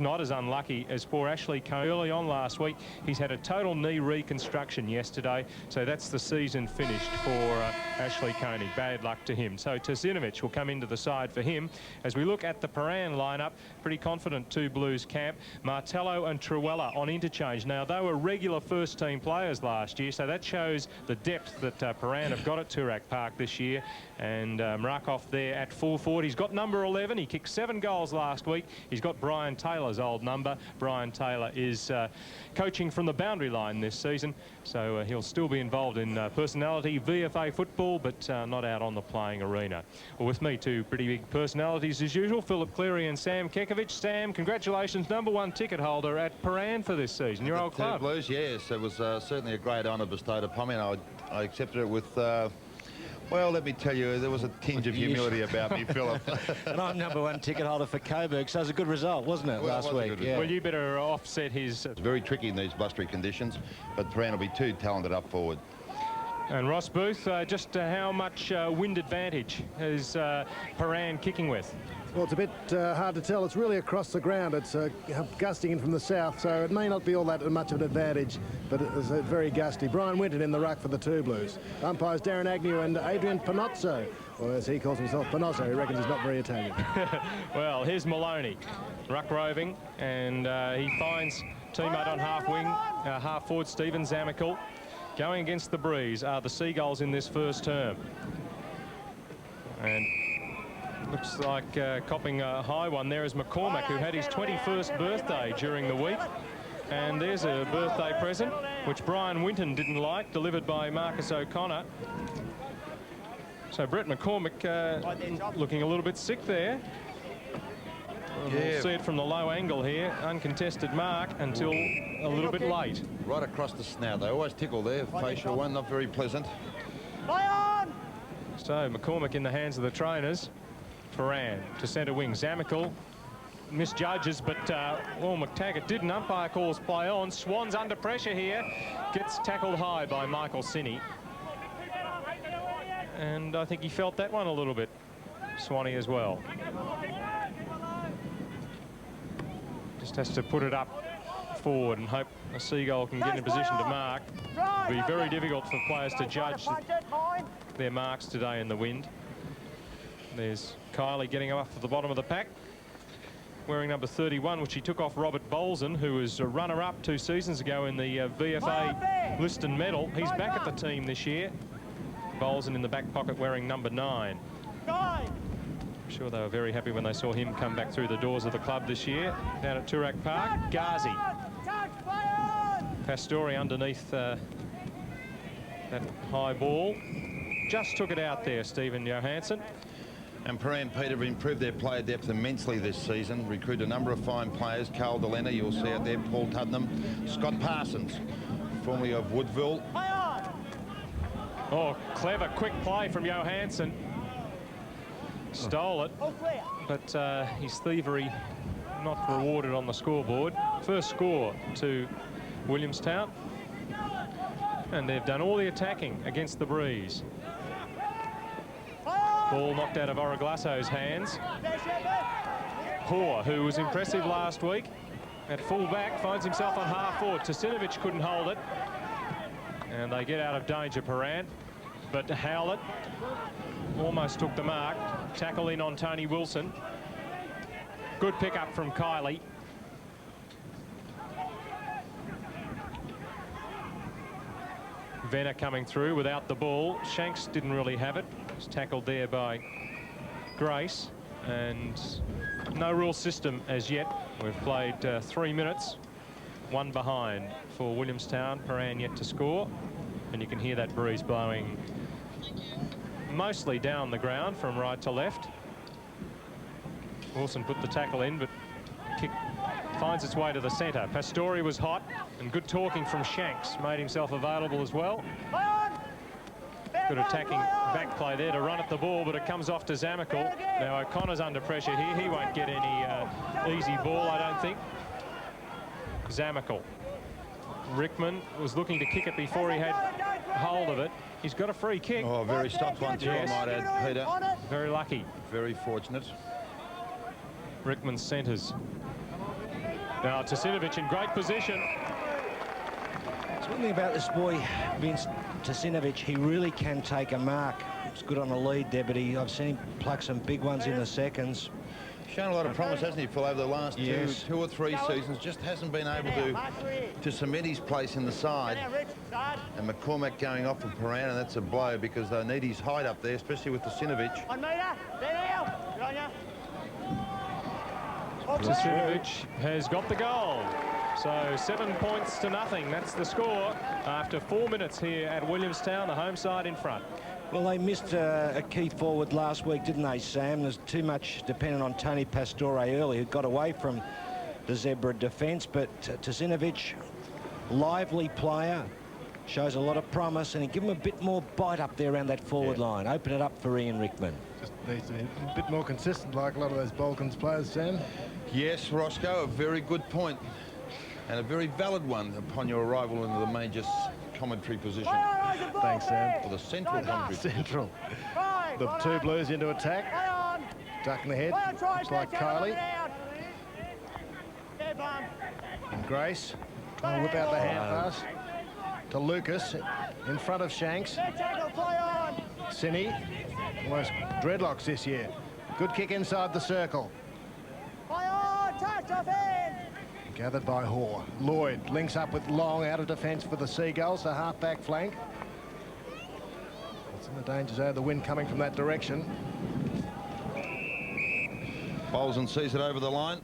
not as unlucky as poor Ashley Coney. Early on last week, he's had a total knee reconstruction yesterday, so that's the season finished for Ashley Coney. Bad luck to him. So Tasinovich will come into the side for him. As we look at the Prahran lineup, pretty confident two Blues camp. Martello and Truella on interchange. Now, they were regular first-team players last year, so that shows the depth that Prahran have got at Toorak Park this year. And Mrakov there at full forward. He's got number 11. He kicked 7 goals last week. He's got Brian Taylor's old number. Brian Taylor is coaching from the boundary line this season, so he'll still be involved in personality VFA football, but not out on the playing arena. Well, with me, two pretty big personalities as usual, Philip Cleary and Sam Kekovich. Sam, congratulations, #1 ticket holder at Prahran for this season, your old club. Blues, yes, it was certainly a great honour bestowed upon me, and I accepted it with well, let me tell you, there was a tinge of humility about me, Philip. And I'm #1 ticket holder for Coburg, so it was a good result, wasn't it, last week? Yeah. Well, you better offset his... It's very tricky in these blustery conditions, but Prahran will be too talented up forward. And Ross Booth, just how much wind advantage is Prahran kicking with? Well, it's a bit hard to tell. It's really across the ground. It's gusting in from the south, so it may not be all that much of an advantage, but it's very gusty. Brian Winton in the ruck for the two Blues. Umpires Darren Agnew and Adrian Panozzo, or as he calls himself, Panozzo. He reckons he's not very Italian. Well, here's Maloney, ruck roving, and he finds teammate on half wing, half forward Stephen Zamical. Going against the breeze are the Seagulls in this first term. And looks like copping a high one there is McCormack, who had his 21st birthday during the week. And there's a birthday present, which Brian Winton didn't like, delivered by Marcus O'Connor. So Brett McCormack looking a little bit sick there. We'll see it from the low angle here. Uncontested mark until a little bit late. Right across the snout. They always tickle there. Facial one, not very pleasant. So McCormack in the hands of the trainers. Prahran to centre wing. Zamical misjudges, but McTaggart didn't. Umpire calls play on. Swan's under pressure here. Gets tackled high by Michael Sinney. And I think he felt that one a little bit. Swanee as well. Just has to put it up forward and hope a Seagull can get in a position to mark. It'll be very difficult for players to judge their marks today in the wind. There's Kylie getting up to the bottom of the pack, wearing number 31, which he took off Robert Bolson, who was a runner-up 2 seasons ago in the VFA Liston medal. He's back at the team this year. Bolson in the back pocket wearing number 9. I'm sure they were very happy when they saw him come back through the doors of the club this year down at Toorak Park. Ghazi. Pastore underneath that high ball. Just took it out there, Stephen Johansson. And Prahran, Peter, have improved their player depth immensely this season. Recruited a number of fine players. Carl Delena, you'll see out there, Paul Tuddenham. Scott Parsons, formerly of Woodville. Oh, clever, quick play from Johansson. Stole it, but his thievery not rewarded on the scoreboard. First score to Williamstown. And they've done all the attacking against the breeze. Ball knocked out of Origlasso's hands. Hoare, who was impressive last week at full back, finds himself on half forward. Tasinovich couldn't hold it. And they get out of danger, Prahran. But Howlett almost took the mark. Tackle in on Tony Wilson. Good pick up from Kylie. Venner coming through without the ball. Shanks didn't really have it. Was tackled there by Grace. And no real system as yet. We've played 3 minutes. 1 behind for Williamstown. Prahran yet to score. And you can hear that breeze blowing mostly down the ground from right to left. Wilson put the tackle in, but kick finds its way to the centre. Pastore was hot, and good talking from Shanks. Made himself available as well. Good attacking back play there to run at the ball, but it comes off to Zamical. Now O'Connor's under pressure here. He won't get any easy ball, I don't think. Zamical. Rickman was looking to kick it before he had hold of it. He's got a free kick. Oh, very stopped one too, yes. I might add, Peter. Very lucky. Very fortunate. Rickman centres. Now Tasinovic in great position. There's one thing about this boy, Vince Tasinovic, he really can take a mark. He's good on the lead there, but I've seen him pluck some big ones in the seconds. Shown a lot of promise, hasn't he, Phil, over the last Yes. two or three seasons. Just hasn't been able to cement his place in the side. And McCormack going off for Prahran, and that's a blow because they need his height up there, especially with Tasinovic. Tasinovic has got the goal. So 7 points to nothing. That's the score after 4 minutes here at Williamstown, the home side in front. Well, they missed a key forward last week, didn't they, Sam? There's too much dependent on Tony Pastore early, who got away from the Zebra defence. But Tasinovic, lively player, shows a lot of promise, and he give him a bit more bite up there around that forward line. Open it up for Ian Rickman. Just needs to be a bit more consistent, like a lot of those Balkans players, Sam. Yes, Roscoe, a very good point. And a very valid one upon your arrival into the major commentary position. Thanks, Sam. For the central commentary. Central. The two Blues into attack. Ducking the head. Looks like Kylie. And Grace trying to whip out the hand pass to Lucas in front of Shanks. Cine, almost dreadlocks this year. Good kick inside the circle. Gathered by Hoare. Lloyd links up with Long out of defence for the Seagulls, the half-back flank. It's in the danger zone, the wind coming from that direction. Bolson sees it over the line.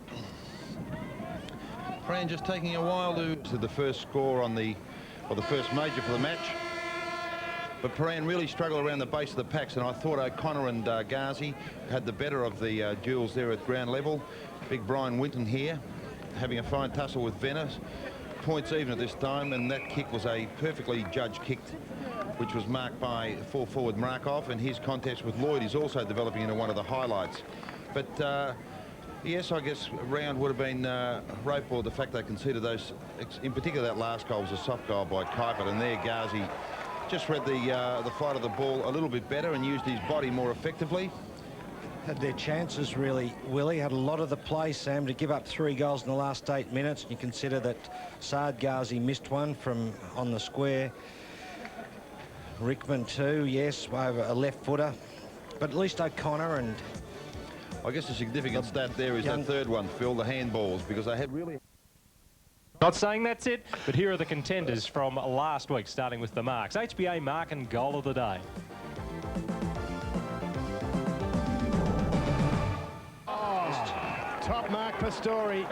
Prahran just taking a while to the first score on the first major for the match. But Prahran really struggled around the base of the packs, and I thought O'Connor and Ghazi had the better of the duels there at ground level. Big Brian Winton here, having a fine tussle with Venice. Points even at this time, and that kick was a perfectly judged kick, which was marked by full forward Markov, and his contest with Lloyd is also developing into one of the highlights. But yes, I guess round would have been rope, the fact they conceded those, in particular that last goal was a soft goal by Kuiper, and there Ghazi just read the flight of the ball a little bit better and used his body more effectively. Had their chances, really, Willie. Had a lot of the play, Sam, to give up 3 goals in the last 8 minutes. You consider that Saad Ghazi missed one from on the square. Rickman too, yes, over a left footer. But at least O'Connor and... I guess the significant stat there is that third one, Phil, the handballs, because they had really... Not saying that's it, but here are the contenders from last week, starting with the marks. HBA mark and goal of the day. Top mark for Story.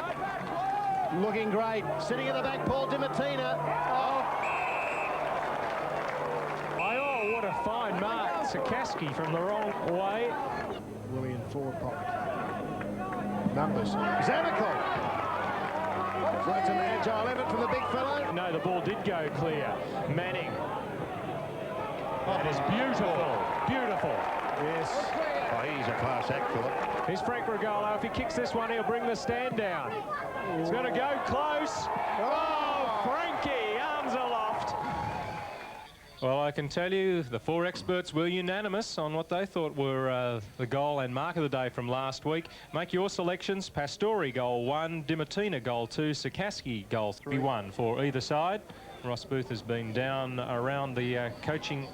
Looking great. Sitting in the back, Paul Dimatina. Oh, what a fine mark. Sikorsky from the wrong way. Willie in forward pocket. Numbers. Zamical. Floats an agile effort from the big fellow. No, the ball did go clear. Manning. That is beautiful. Beautiful. Yes. Oh, he's a class act, Philip. Here's Frank Regolo. If he kicks this one, he'll bring the stand down. He's going to go close. Oh, Frankie, arms aloft. Well, I can tell you the 4 experts were unanimous on what they thought were the goal and mark of the day from last week. Make your selections. Pastore, goal 1. Dimatina, goal 2. Sikorsky, goal 3-1 for either side. Ross Booth has been down around the coaching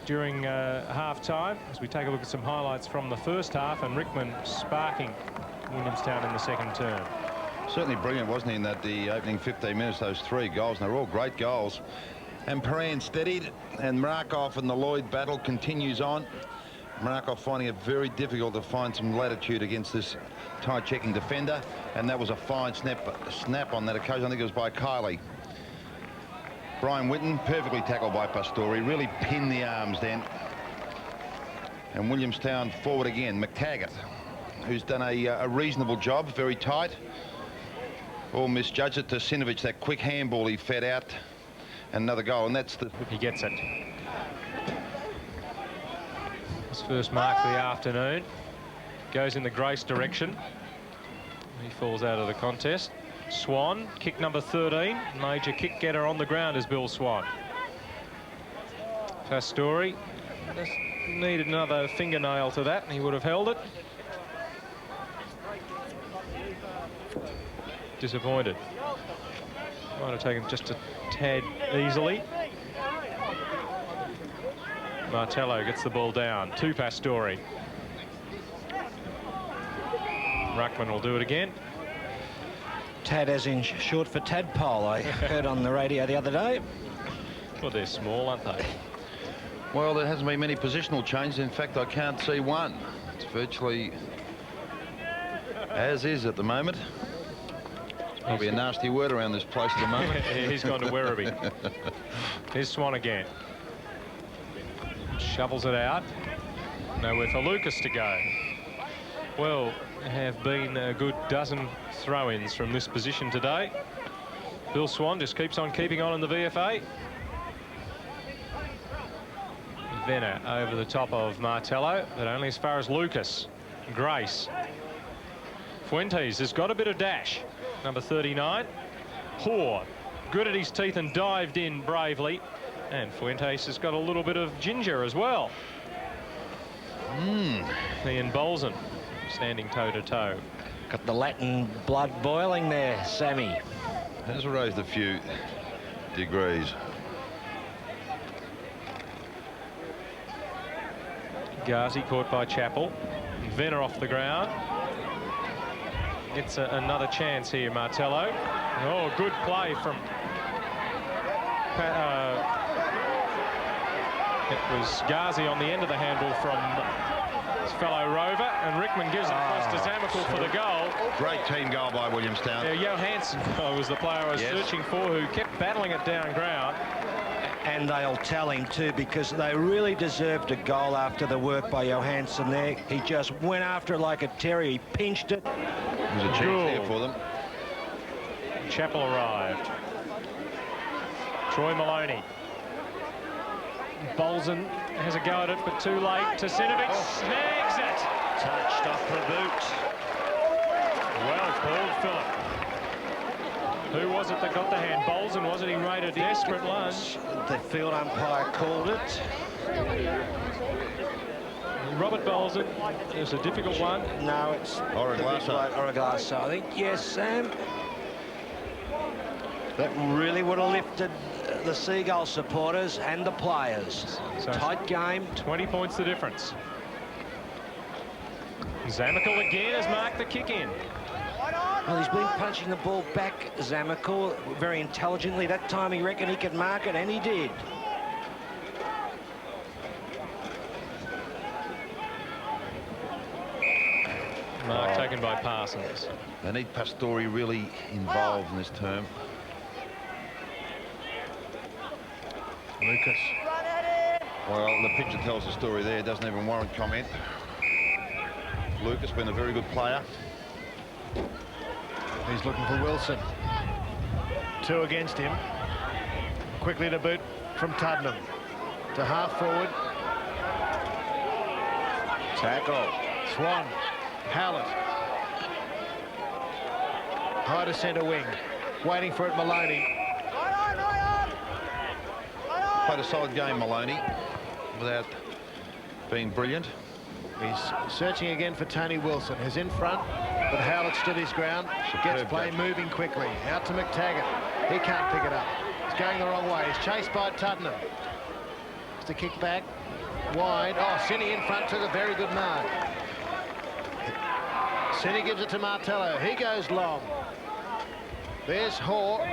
during half-time as we take a look at some highlights from the first half, and Rickman sparking Williamstown in the second term. Certainly brilliant, wasn't he, in that the opening 15 minutes, those 3 goals, and they're all great goals. And Prahran steadied, and Markov and the Lloyd battle continues on. Markov finding it very difficult to find some latitude against this tight-checking defender, and that was a fine snap on that occasion. I think it was by Kylie. Brian Winton, perfectly tackled by Pastore, really pinned the arms then. And Williamstown forward again, McTaggart, who's done a reasonable job, very tight. All misjudged it to Tasinovic, that quick handball he fed out. Another goal, and that's the... He gets it. His first mark of the afternoon. Goes in the Grace direction. He falls out of the contest. Swan, kick number 13. Major kick getter on the ground is Bill Swan. Pastore just needed another fingernail to that, and he would have held it. disappointed. Might have taken just a tad easily. Martello gets the ball down to Pastore. Ruckman will do it again. Tad as in short for tadpole, I heard on the radio the other day. Well, they're small, aren't they? Well, there hasn't been many positional changes. In fact, I can't see one. It's virtually as is at the moment. Probably a nasty word around this place at the moment. He's gone to Werribee. Here's Swan again. Shovels it out. Nowhere for Lucas to go. Well, have been a good dozen throw-ins from this position today. Bill Swan just keeps on keeping on in the VFA. Venner over the top of Martello, but only as far as Lucas. Grace. Fuentes has got a bit of dash. Number 39. Hoare, good at his teeth and dived in bravely. And Fuentes has got a little bit of ginger as well. Ian Bolson standing toe-to-toe. Got the Latin blood boiling there, Sammy. Has raised a few degrees. Ghazi caught by Chappell. Venner off the ground. Gets another chance here, Martello. Oh, good play from... it was Ghazi on the end of the handle from his fellow Rover, and Rickman gives it across to Zamical for the goal. Great team goal by Williamstown. Johansson was the player I was searching for, who kept battling it down ground. And they'll tell him too, because they really deserved a goal after the work by Johansson there. He just went after it like a terrier. He pinched it. There's a chance there for them. Chappell arrived. Troy Maloney. Bolson has a go at it, but too late. Tasinovic snags it. Touched off the boot. Well called, Philip. Who was it that got the hand? Bolson, was it? He made a desperate lunge. The field umpire called it. Robert Bolson. It was a difficult one. No, it's Oraglasso, I think. Yes, Sam. That really would have lifted the Seagull supporters and the players. So tight game. 20 points the difference. Zamical again has marked the kick in. Well, he's been punching the ball back, Zamical, very intelligently. That time he reckoned he could mark it, and he did. Mark taken by Parsons. They need Pastore really involved in this term. Lucas. Well, the picture tells the story there. It doesn't even warrant comment. Lucas been a very good player. He's looking for Wilson. 2 against him. Quickly to boot from Tuddenham. To half forward. Tackle. Swan. Howlett. High to centre wing. Waiting for it, Maloney. Played a solid game, Maloney, without being brilliant. He's searching again for Tony Wilson. He's in front, but Howlett stood his ground. Gets play moving quickly. Out to McTaggart. He can't pick it up. He's going the wrong way. He's chased by Tuddenham. It's a kick back. Wide. Oh, Cini in front took a very good mark. Cini gives it to Martello. He goes long. There's Hoare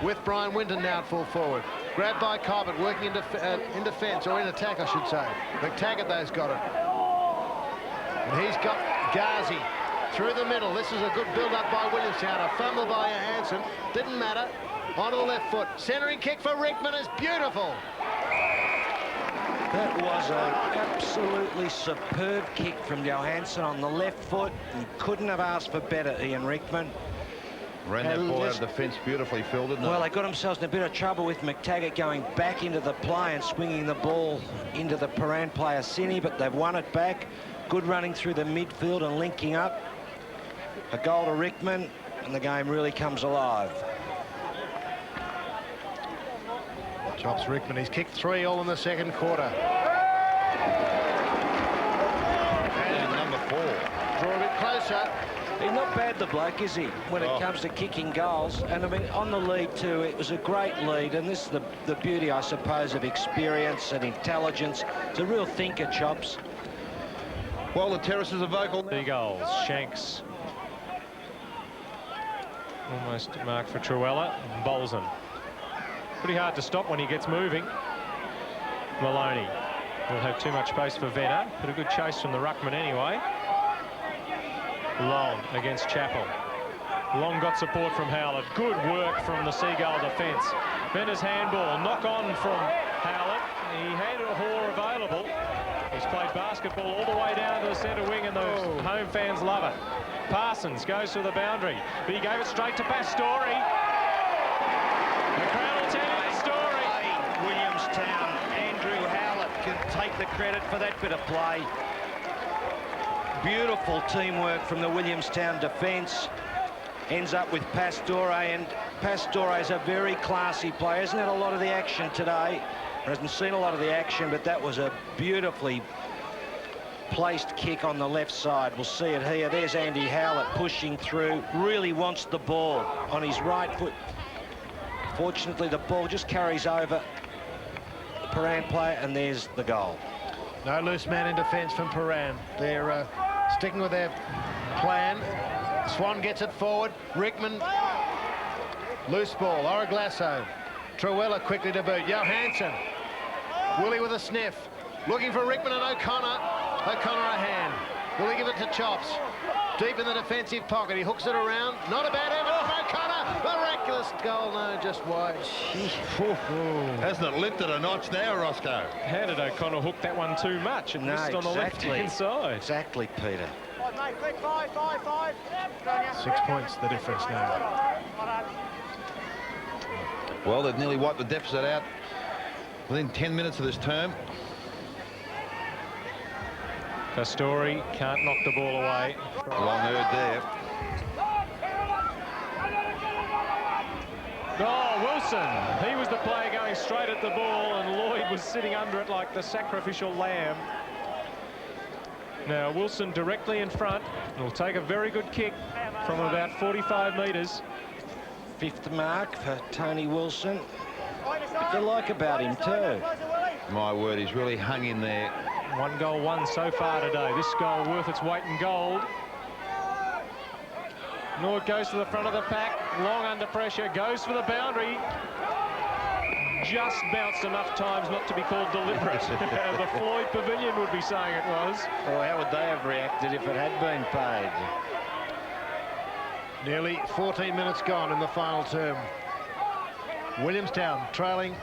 with Brian Winton now at full forward. Grabbed by Cobbett, working in defence, or in attack, I should say. McTaggart, though's got it. And he's got Ghazi through the middle. This is a good build-up by Williamstown. A fumble by Johansson. Didn't matter. Onto the left foot. Centering kick for Rickman is beautiful. That was an absolutely superb kick from Johansson on the left foot. He couldn't have asked for better, Ian Rickman. Ran that ball out of the fence beautifully, Phil, didn't it? Well, they got themselves in a bit of trouble with McTaggart going back into the play and swinging the ball into the Prahran player, Cini, but they've won it back. Good running through the midfield and linking up. A goal to Rickman, and the game really comes alive. Chops Rickman. He's kicked 3 all in the second quarter. And number 4. Draw a bit closer. He's not bad, the bloke, is he, when it comes to kicking goals? And, I mean, on the lead, too, it was a great lead. And this is the beauty, I suppose, of experience and intelligence. It's a real thinker, Chops. Well, the terraces are vocal. 2 goals. Shanks. Almost marked for Truella. Bolson. Pretty hard to stop when he gets moving. Maloney will have too much space for Venner. But a good chase from the ruckman anyway. Long against Chappell. Long got support from Howlett. Good work from the Seagull defence. Venner's handball. Knock on from Howlett. He had a Hoare available. He's played basketball all the way down to the centre wing, and the home fans love it. Parsons goes to the boundary, but he gave it straight to Pastore. The crowd will tell you the story. Williamstown, Andrew Howlett can take the credit for that bit of play. Beautiful teamwork from the Williamstown defence. Ends up with Pastore, and Pastore is a very classy player. Hasn't had a lot of the action today. Hasn't seen a lot of the action, but that was a beautifully placed kick on the left side. We'll see it here. There's Andy Howlett pushing through. Really wants the ball on his right foot. Fortunately, the ball just carries over the Prahran player, and there's the goal. No loose man in defence from Prahran. They're sticking with their plan. Swan gets it forward. Rickman. Loose ball. Origlasso. Truella quickly to boot. Johansson. Willie with a sniff. Looking for Rickman and O'Connor. O'Connor a hand. Will he give it to Chops? Deep in the defensive pocket. He hooks it around. Not a bad effort from O'Connor. Miraculous goal. No, just wide. Hasn't it lifted a notch now, Roscoe? How did O'Connor hook that one too much? And missed on the left-hand side. Exactly, Peter. 6 points the difference now. Well, they've nearly wiped the deficit out within 10 minutes of this term. Pastore can't knock the ball away. Long heard there. Oh, Wilson. He was the player going straight at the ball, and Lloyd was sitting under it like the sacrificial lamb. Now, Wilson directly in front. Will take a very good kick from about 45 metres. 5th mark for Tony Wilson. What do you like about him, too? My word, he's really hung in there. 1 goal, 1 so far today. This goal worth its weight in gold. Nord goes to the front of the pack. Long under pressure. Goes for the boundary. Just bounced enough times not to be called deliberate. The Floyd Pavilion would be saying it was. Well, how would they have reacted if it had been paid? Nearly 14 minutes gone in the final term. Williamstown trailing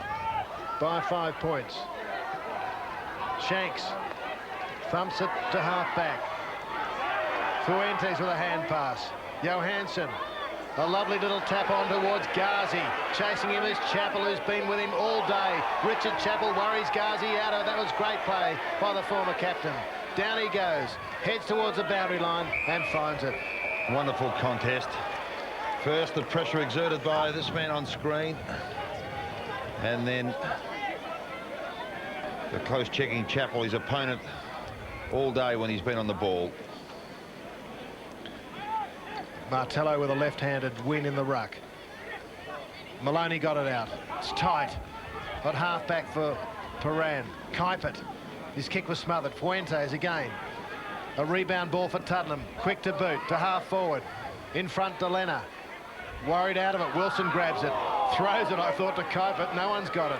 by 5 points. Shanks thumps it to half-back. Fuentes with a hand pass. Johansson, a lovely little tap on towards Ghazi. Chasing him is Chappell, who's been with him all day. Richard Chappell worries Ghazi out of. That was great play by the former captain. Down he goes, heads towards the boundary line and finds it. Wonderful contest. First, the pressure exerted by this man on screen. And then the close checking Chappell, his opponent, all day when he's been on the ball. Martello with a left-handed win in the ruck. Maloney got it out. It's tight. Got half-back for Prahran. Kuipert. His kick was smothered. Fuentes again. A rebound ball for Tuddenham. Quick to boot to half-forward. In front to Lena. Worried out of it. Wilson grabs it. Throws it, I thought, to Kuipert. No one's got it.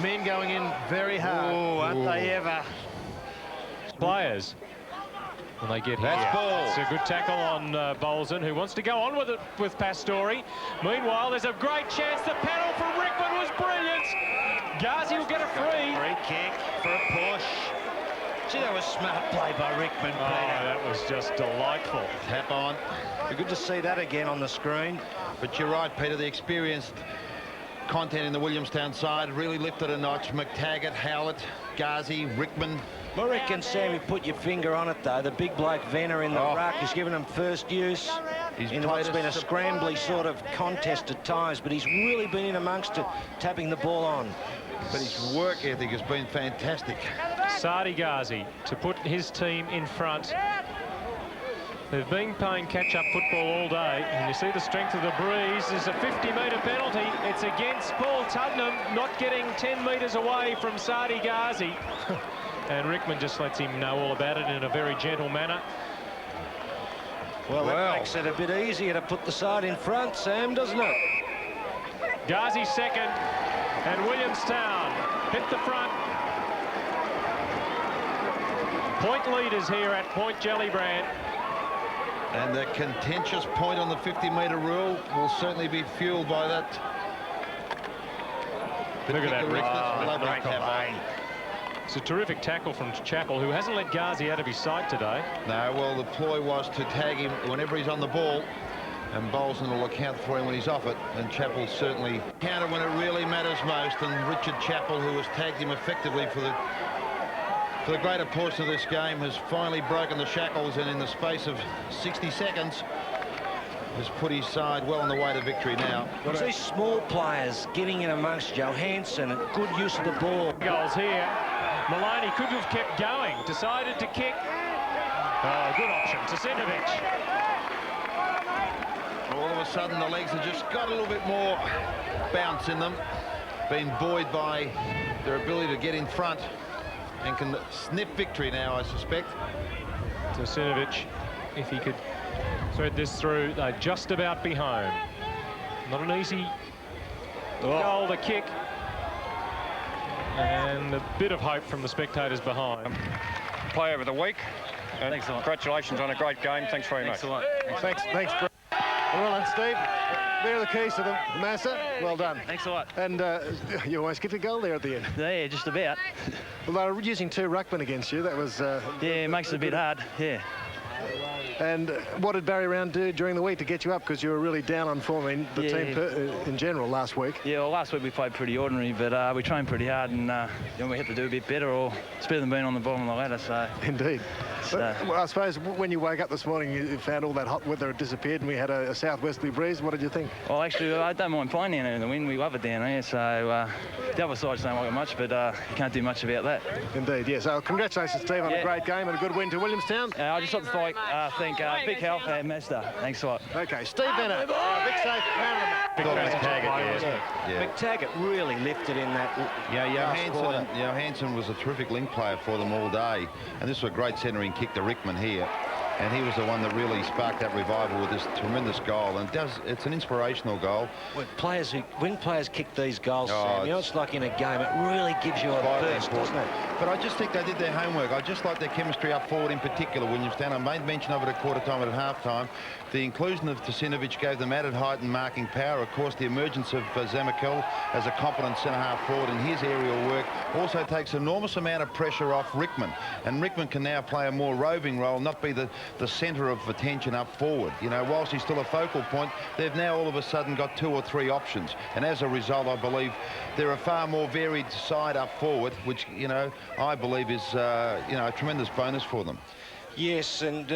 Men going in very hard. Oh, aren't they ever? Players. When they get here. That's ball. It's a good tackle on Bolson, who wants to go on with it with Pastore. Meanwhile, there's a great chance. The paddle from Rickman was brilliant. Ghazi will get a free. Free kick for a push. Gee, that was smart play by Rickman, Peter. Oh, that was just delightful. Tap on. Good to see that again on the screen. But you're right, Peter, the experienced content in the Williamstown side really lifted a notch. McTaggart, Howlett, Ghazi, Rickman. I reckon, Sam, you put your finger on it, though. The big bloke Venner in the ruck has given him first use. He's in what's been a scrambly sort of contest at times, but he's really been in amongst it, tapping the ball on. But his work ethic has been fantastic. Sadi Ghazi to put his team in front. They've been playing catch-up football all day, and you see the strength of the breeze. There's a 50-metre penalty. It's against Paul Tuddenham, not getting 10 metres away from Saadi Ghazi. And Rickman just lets him know all about it in a very gentle manner. Well, that makes it a bit easier to put the side in front, Sam, doesn't it? Ghazi second, and Williamstown hit the front. Point leaders here at Point Gellibrand. And the contentious point on the 50-metre rule will certainly be fueled by that. Look at that, Rick. Great tackle. It's a terrific tackle from Chappell, who hasn't let Ghazi out of his sight today. No, well, the ploy was to tag him whenever he's on the ball, and Bolson will account for him when he's off it, and Chappell certainly counted when it really matters most, and Richard Chappell, who has tagged him effectively for the greater portion of this game, has finally broken the shackles, and in the space of 60 seconds has put his side well on the way to victory now. It's these small players getting in amongst Johansson and good use of the ball. Goals here. Maloney could have kept going, decided to kick. Oh, good option to Centovic. All of a sudden the legs have just got a little bit more bounce in them, being buoyed by their ability to get in front, and can snip victory now, I suspect. To Centovic, if he could thread this through, they'd just about be home. Not an easy goal to kick. And a bit of hope from the spectators behind. Player of the week. Thanks a lot. Congratulations on a great game. Thanks very much. Thanks a lot. Thanks. Well done, Steve. There are the keys to the Massa. Well done. Thanks a lot. And you almost get a goal there at the end. Yeah, just about. Well, they were using 2 ruckmen against you. That was... Yeah, it makes it a bit hard, yeah. And what did Barry Round do during the week to get you up? Because you were really down on form in the team in general last week. Yeah, well, last week we played pretty ordinary, but we trained pretty hard, and we had to do a bit better, or it's better than being on the bottom of the ladder, so... Indeed. But, well, I suppose when you woke up this morning, you found all that hot weather had disappeared, and we had a southwesterly breeze. What did you think? Well, actually, I don't mind playing down there in the wind. We love it down there, so the other sides don't like it much, but you can't do much about that. Indeed, yes. So congratulations, Steve, on a great game and a good win to Williamstown. I just like to thank Big Health and Mazda. Thanks a lot. Okay, Steve Bennett, big save, man of the match. McTaggart really lifted in that. Yeah, Johansson was a terrific link player for them all day, and this was a great centering kick to Rickman here, and he was the one that really sparked that revival with this tremendous goal, and it's an inspirational goal. When players kick these goals, Sam, you know, it's like in a game, it really gives you a burst, doesn't it? But I just think they did their homework. I just like their chemistry up forward in particular, Williamstown. I made mention of it at quarter time and at half time. The inclusion of Tasinovic gave them added height and marking power. Of course, the emergence of Zamakel as a competent centre-half forward and his aerial work also takes an enormous amount of pressure off Rickman. And Rickman can now play a more roving role, not be the centre of attention up forward. You know, whilst he's still a focal point, they've now all of a sudden got 2 or 3 options. And as a result, I believe they're a far more varied side up forward, which, you know, I believe is, a tremendous bonus for them. Yes, and...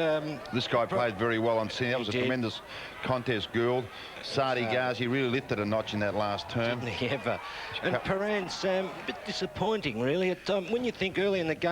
this guy played very well on scene. That was a tremendous contest, Gould. Saadi Ghazi really lifted a notch in that last term. Didn't he ever? And Prahran, Sam, a bit disappointing, really. When you think early in the game,